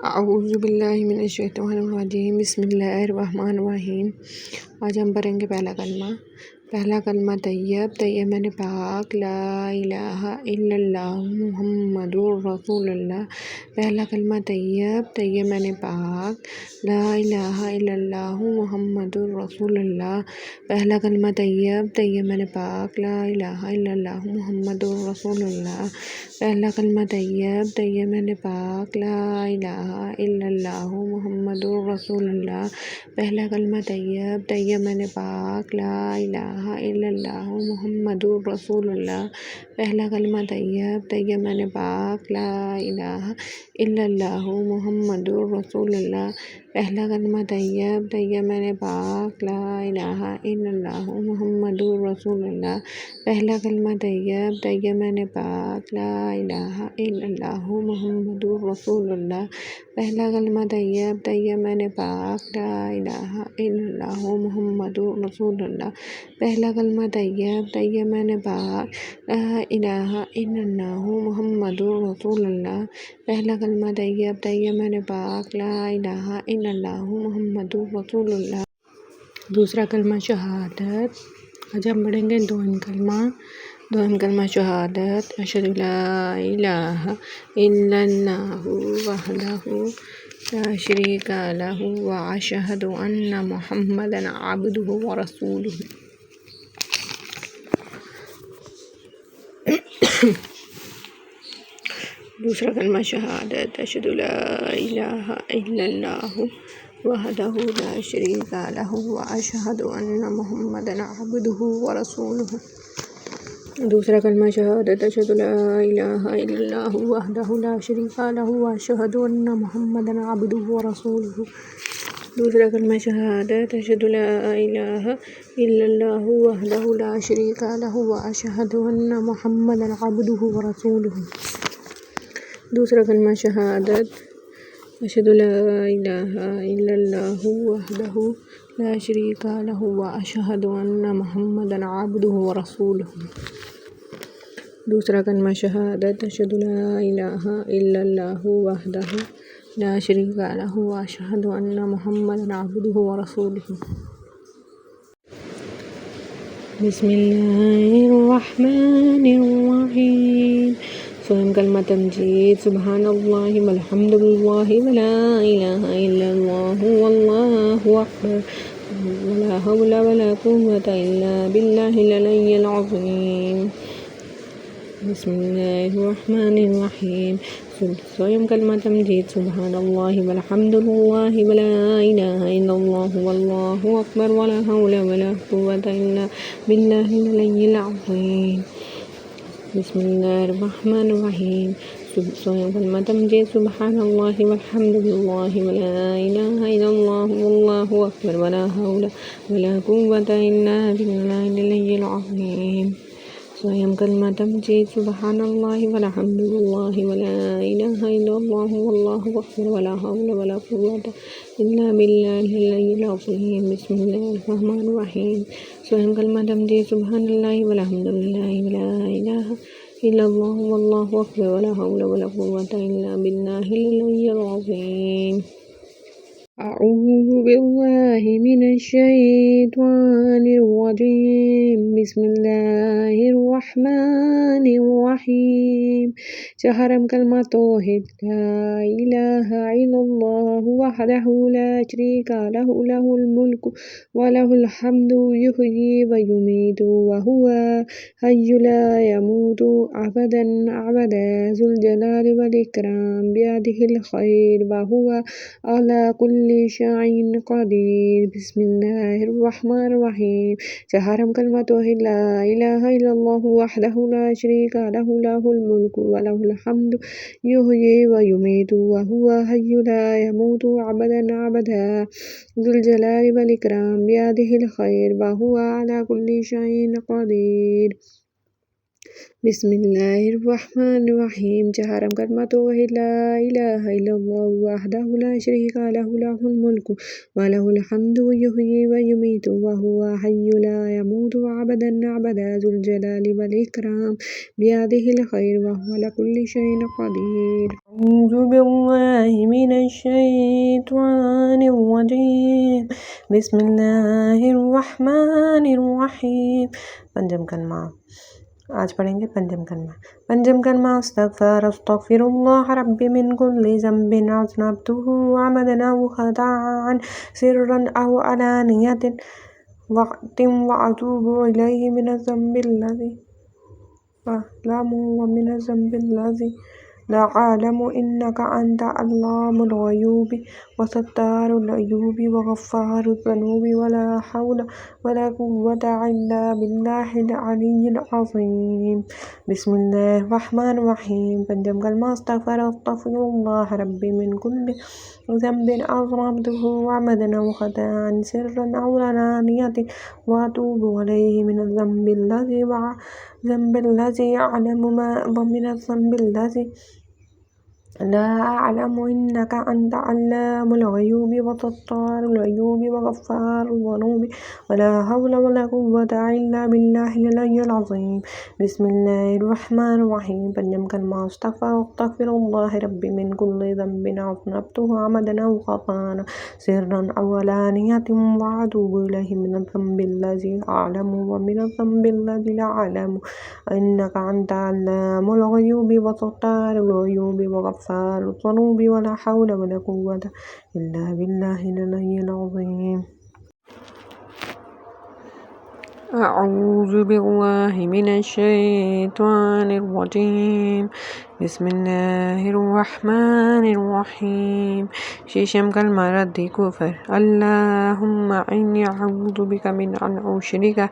अऊज़ुबिल्लाहिमिनश्शैतानिर्रजीम बिस्मिल्लाहिर्रहमानिर्रहीम। आज हम पढ़ेंगे पहला कलमा तैयब। तैयब माने पाक। ला इलाहा इल्लल्लाह मुहम्मदुर रसूलुल्लाह। पहला कलमा तैयब। तैयब माने पाक। ला इलाहा इल्लल्लाह मुहम्मदुर रसूलुल्लाह। पहला कलमा तैयब। तैयब माने पाक। ला इलाहा इल्लल्लाह मुहम्मदुर रसूलुल्लाह। पहला कलमा तैयब। तैयब माने पाक। ला इलाहा इल्लल्लाह मुहम्मदुर रसूलुल्लाह। पहला कलमा तैयब। तैयब माने पाक। ला इलाहा इल्लल्लाह मुहम्मदुर रसूलुल्लाह। पहला कलमा तैयब। तैयब माने पाक। ला इलाहा इल्लल्लाह मुहम्मदुर रसूलुल्लाह। पहला कलमा तैयब। तैयब माने पाक। ला इलाहा इल्लल्लाह मुहम्मदुर रसूलुल्लाह। पहला कलमा तैयब। तैयब माने पाक। ला इलाहा इल्लल्लाह मुहम्मदुर रसूलुल्लाह। पहला कलमा तैयब। तैयब माने पाक। ला इलाहा इल्लल्लाह मुहम्मदुर रसूलुल्लाह। पहला कलमा तैयब। तैयब माने पाक। ला इलाहा इल्लल्लाह मुहम्मदुर रसूलुल्लाह। पहला कलमा तैयब। तैयब माने पाक। ला इलाहा इल्लल्लाह मुहम्मदुर रसूलुल्लाह। दूसरा कलमा शहादत। आज हम पढ़ेंगे दोन कलमा शहादत। अशहदु ला इलाहा इल्लल्लाहु वहदहु ला शरीका लहु व अशहदु अन्ना मुहम्मदन अब्दुहु व रसूलुहु। दूसरा कलमा शहादत। अशहदु ला इलाहा इल्लल्लाहु वहदहु ला शरीका लहु व अशहदु अन्ना मुहम्मदन अब्दुहु व रसूलुहु। दूसरा कलमा शहादत। अशहदु ला इलाहा इल्लल्लाहु वहदहु ला शरीका लहु व अशहदु अन्ना मुहम्मदन अब्दुहु व रसूलुहु। दूसरा कलमा शहादत। अशहदु ला इलाहा इल्लल्लाहु वहदहु ला शरीका लहु व अशहदु अन्ना मुहम्मदन अब्दुहु व रसूलुहु। दूसरा कलमा शहादत। अशहदु ला इलाहा इल्लल्लाहु वहदहु ला शरीका लहु व अशहदु अन्ना मुहम्मदन अब्दुहु व रसूलुहु। दूसरा कलमा शहादत। अशहदु ला इलाहा इल्लल्लाहु वहदहु ला शरीका लहु व अशहदु अन्ना मुहम्मदन अब्दुहु व रसूलुहु। बिस्मिल्लाहिर्रहमानिर्रहीम। स्वयं कलमा तमजीद। सुब्हानल्लाहि वल्हम्दुलिल्लाहि वला इलाहा इल्लल्लाहु वल्लाहु अकबर वला हौला वला कुव्वता इल्ला बिल्लाहिल अलिय्यिल अज़ीम। बिस्मिल्लाहिर्रहमानिर्रहीम। स्वयं कलमा तमजीद। सुब्हानल्लाहि वल्हम्दुलिल्लाहि वला इलाहा इल्लल्लाहु वल्लाहु अकबर वला हौला वला कुव्वता इल्ला बिल्लाहिल अलिय्यिल अज़ीम। बिस्मिल्लाहिर्रहमानिर्रहीम। स्वयं कलमा तमजीद। सुब्हानल्लाहि वल्हम्दुलिल्लाहि वला इलाहा इल्लल्लाहु वल्लाहु अकबर वला हौला वला कुव्वता इल्ला बिल्लाहिल अलिय्यिल अज़ीम। स्वयं कलमा तमजीद। सुब्हानल्लाहि वल्हम्दुलिल्लाहि वला इलाहा इल्लल्लाहु वल्लाहु अकबर वला हौला वला कुव्वता इल्ला बिल्लाहिल अलिय्यिल अज़ीम। बिस्मिल्लाहिर्रहमानिर्रहीम। स्वयं कलमा तमजीद। सुब्हानल्लाहि वल्हम्दुलिल्लाहि वला इलाहा इल्लल्लाहु वल्लाहु अकबर वला हौला वला कुव्वता इल्ला बिल्लाहिल अलिय्यिल अज़ीम। अऊज़ु बिल्लाहि मिनश्शैतानिर्रजीम। बिस्मिल्लाहिर्रहमानिर्रहीम। चहरम कलमा तौहीद। ला इलाहा इल्लल्लाहु वहदहु ला शरीका लहु लहुल मुल्कु व लहुल हम्दु युहयी व युमीतु व हुवा हय्युन ला यमूतु अबदन अबदा ज़ुल जलालि वल इकराम बियदिहिल खैर व हुवा अला कुल्लि शैइन क़दीर। बिस्मिल्लाहिर्रहमानिर्रहीम। चहरम कलमा तौहीद। ला इलाहा इल्लल्लाहु वहदहु ला शरीका लहु लहुल मुल्कु व लहुल हम्दु युहयी व युमीतु व हुवा हय्युन ला यमूतु अबदन अबदा ज़ुल जलालि वल इकराम बियदिहिल खैर व हुवा अला कुल्लि शैइन क़दीर। बिस्मिल्लाहिर्रहमानिर्रहीम। चहरम कलमा तौहीद। ला इलाहा इल्लल्लाहु वहदहु ला शरीका लहु लहुल मुल्कु व लहुल हम्दु युहयी व युमीतु व हुवा हय्युन ला यमूतु अबदन अबदा ज़ुल जलालि वल इकराम बियदिहिल खैर व हुवा अला कुल्लि शैइन क़दीर। अऊज़ु बिल्लाहि मिनश الشيطان الرجيم بسم الله الرحمن الرحيم। पंजम कलमा आज पढ़ेंगे पंजम कलमा। पंजम कलमा अस्तगफिरुल्लाह रब्बी मिन कुल्ली ज़ंबिन अज़नबतुहु अमदन अव ख़ताअन सिर्रन अव अलानियतन वअतूबु इलैहि मिनज़ ज़ंबिल्लज़ी अअलमु व मिनज़ ज़ंबिल्लज़ी ला अअलमु इन्नका अंता अल्लामुल ग़ुयूबि व सत्तारुल अयूबि व गफ़्फ़ारुज़ ज़ुनूबि वला हौला वला कुव्वता इल्ला बिल्लाहिल अलिय्यिल अज़ीम। बिस्मिल्लाहिर रहमानिर रहीम। पंजम कलमा अस्तगफिरुल्लाह रब्बी मिन कुल्ली ज़ंबिन अज़नबतुहु अमदन अव ख़ताअन सिर्रन अव अलानियतन व अतूबु इलैहि मिनज़ ज़ंबिल्लज़ी अअलमु व मिनज़ ज़ंबिल्लज़ी ला अअलमु इन्नका अंता अल्लामुल ग़ुयूबि व सत्तारुल अयूबि व गफ़्फ़ारुज़ ज़ुनूबि वला हौला वला कुव्वता इल्ला बिल्लाहिल अलिय्यिल अज़ीम। बिस्मिल्लाहिर रहमानिर रहीम। पंजम कलमा अस्तगफिरुल्लाह रब्बी मिन कुल्ली ज़ंबिन अज़नबतुहु अमदन अव ख़ताअन सिर्रन अव अलानियतन व अतूबु इलैहि मिनज़ ज़ंबिल्लज़ी अअलमु व मिनज़ ज़ंबिल्लज़ी ला अअलमु इन्नका अंता अल्लामुल ग़ुयूबि व सत्तारुल अयूबि व गफ़्फ़ारुज़ ज़ुनूबि वला हौला वला कुव्वता इल्ला बिल्लाहिल अलिय्यिल अज़ीम। अऊज़ु बिल्लाहि मिनश शैतानिर रजीम बिस्मिल्लाहिर रहमानिर रहीम। शीशम कलमा रद्दी कुफर अल्लाहुम्मा इन्नी अऊज़ु बिका मिन अन उश्रिका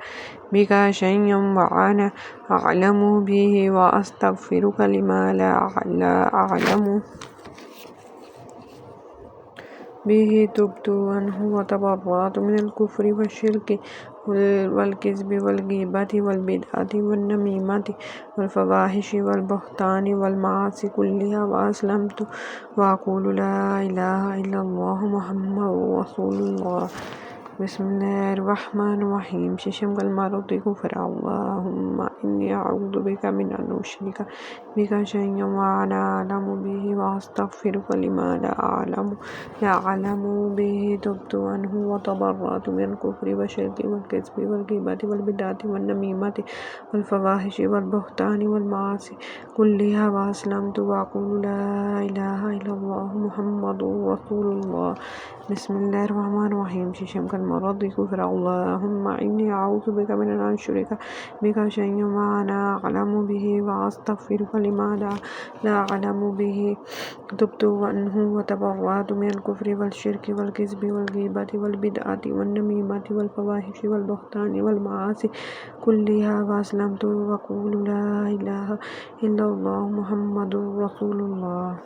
बिका शयअन व अना अअलमु बिही व अस्तगफिरुका लिमा ला अअलमु बिही तुब्तु अन्हु व तबर्रअतु मिनल कुफ्रि वश्शिर्कि वल किज़्बि वल ग़ीबति वल बिदअति वन नमीमति वल फ़वाहिशि वल बुहतानि वल मआसि कुल्लिहा व अस्लमतु व अक़ूलु ला इलाहा इल्लल्लाहु मुहम्मदुर रसूलुल्लाह। बिस्मिल्लाहिर रहमानिर रहीम। शीशम कलमा रद्दी कुफर अल्लाहुम्मा इन्नी अऊज़ु बिका मिन अन उश्रिका बिका शयअन व अना अअलमु बिही व अस्तगफिरुका लिमा ला अअलमु बिही तुब्तु अन्हु व तबर्रअतु मिनल कुफ्रि वश्शिर्कि वल किज़्बि वल ग़ीबति वल बिदअति वन नमीमति वल फ़वाहिशि वल बुहतानि वल मआसि कुल्लिहा व अस्लमतु व अक़ूलु ला इलाहा इल्लल्लाहु मुहम्मदुर रसूलुल्लाह। बिस्मिल्लाहिर रहमानिर रहीम। शीशम कलमा रद्दी कुफर अल्लाहुम्मा इन्नी अऊज़ु बिका मिन अन उश्रिका बिका शयअन व अना अअलमु बिही व अस्तगफिरुका लिमा ला अअलमु बिही तुब्तु अन्हु व तबर्रअतु मिनल कुफ्रि वश्शिर्कि वल किज़्बि वल ग़ीबति वल बिदअति वन नमीमति वल फ़वाहिशि वल बुहतानि वल मआसि कुल्लिहा व अस्लमतु व अक़ूलु ला इलाहा इल्लल्लाहु मुहम्मदुर रसूलुल्लाह।